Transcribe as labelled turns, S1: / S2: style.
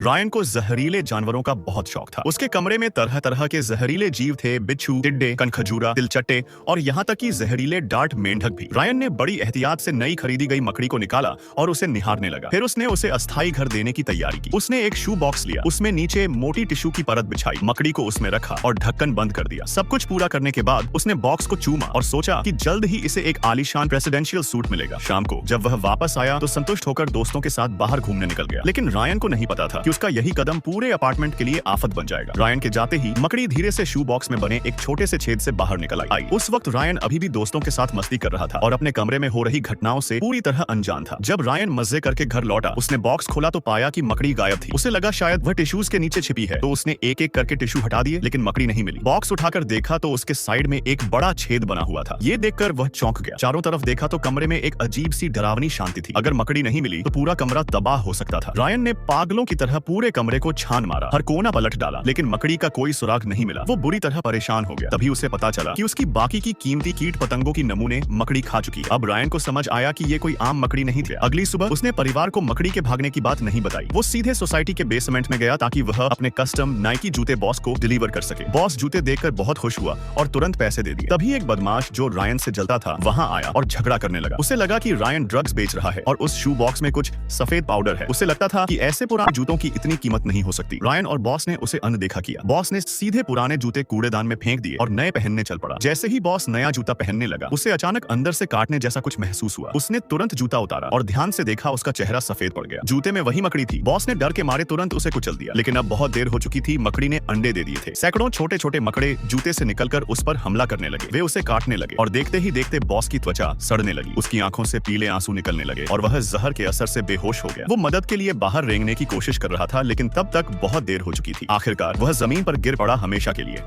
S1: Ryan को जहरीले जानवरों का बहुत शौक था। उसके कमरे में तरह तरह के जहरीले जीव थे, बिच्छू, टिड्डे, कनखजूरा, तिलचट्टे और यहाँ तक कि जहरीले डार्ट मेंढक भी। रायन ने बड़ी एहतियात से नई खरीदी गई मकड़ी को निकाला और उसे निहारने लगा। फिर उसने उसे अस्थायी घर देने की तैयारी की। उसने एक शू बॉक्स लिया, उसमें नीचे मोटी टिश्यू की परत बिछाई, मकड़ी को उसमें रखा और ढक्कन बंद कर दिया। सब कुछ पूरा करने के बाद उसने बॉक्स को चूमा और सोचा कि जल्द ही इसे एक आलीशान प्रेसिडेंशियल सूट मिलेगा। शाम को जब वह वापस आया तो संतुष्ट होकर दोस्तों के साथ बाहर घूमने निकल गया। लेकिन रायन को नहीं पता था कि उसका यही कदम पूरे अपार्टमेंट के लिए आफत बन जाएगा। रायन के जाते ही मकड़ी धीरे से शू बॉक्स में बने एक छोटे से छेद से बाहर निकल आई। उस वक्त रायन अभी भी दोस्तों के साथ मस्ती कर रहा था और अपने कमरे में हो रही घटनाओं से पूरी तरह अनजान था। जब रायन मजे करके घर लौटा, उसने बॉक्स खोला तो पाया कि मकड़ी गायब थी। उसे लगा शायद वह टिश्यूज के नीचे छिपी है, तो उसने एक एक करके टिश्यू हटा दिए, लेकिन मकड़ी नहीं मिली। बॉक्स उठाकर देखा तो उसके साइड में एक बड़ा छेद बना हुआ था। ये देखकर वह चौंक गया। चारों तरफ देखा तो कमरे में एक अजीब सी डरावनी शांति थी। अगर मकड़ी नहीं मिली तो पूरा कमरा तबाह हो सकता था। रायन ने पागलों की तरह पूरे कमरे को छान मारा, हर कोना पलट डाला, लेकिन मकड़ी का कोई सुराग नहीं मिला। वो बुरी तरह परेशान हो गया। तभी उसे पता चला कि उसकी बाकी की कीमती कीट पतंगों की नमूने मकड़ी खा चुकी है। अब रायन को समझ आया कि ये कोई आम मकड़ी नहीं थे। अगली सुबह उसने परिवार को मकड़ी के भागने की बात नहीं बताई। वो सीधे सोसाइटी के बेसमेंट में गया ताकि वह अपने कस्टम नाइकी जूते बॉस को डिलीवर कर सके। बॉस जूते देखकर बहुत खुश हुआ और तुरंत पैसे दे दिए। तभी एक बदमाश जो रायन से जलता था वहां आया और झगड़ा करने लगा। उसे लगा कि रायन ड्रग्स बेच रहा है और उस शू बॉक्स में कुछ सफेद पाउडर है। उसे लगता था कि ऐसे पुराने जूतों की इतनी कीमत नहीं हो सकती। रायन और बॉस ने उसे अनदेखा किया। बॉस ने सीधे पुराने जूते कूड़ेदान में फेंक दिए और नए पहनने चल पड़ा। जैसे ही बॉस नया जूता पहनने लगा, उसे अचानक अंदर से काटने जैसा कुछ महसूस हुआ। उसने तुरंत जूता उतारा और ध्यान से देखा, उसका चेहरा सफेद पड़ गया। जूते में वही मकड़ी थी। बॉस ने डर के मारे तुरंत उसे कुचल दिया, लेकिन अब बहुत देर हो चुकी थी। मकड़ी ने अंडे दे दिए थे। सैकड़ों छोटे छोटे मकड़े जूते से निकलकर उस पर हमला करने लगे। वे उसे काटने लगे और देखते ही देखते बॉस की त्वचा सड़ने लगी। उसकी आंखों से पीले आंसू निकलने लगे और वह जहर के असर से बेहोश हो गया। वो मदद के लिए बाहर रेंगने की कोशिश कर रहा था, लेकिन तब तक बहुत देर हो चुकी थी। आखिरकार वह जमीन पर गिर पड़ा, हमेशा के लिए।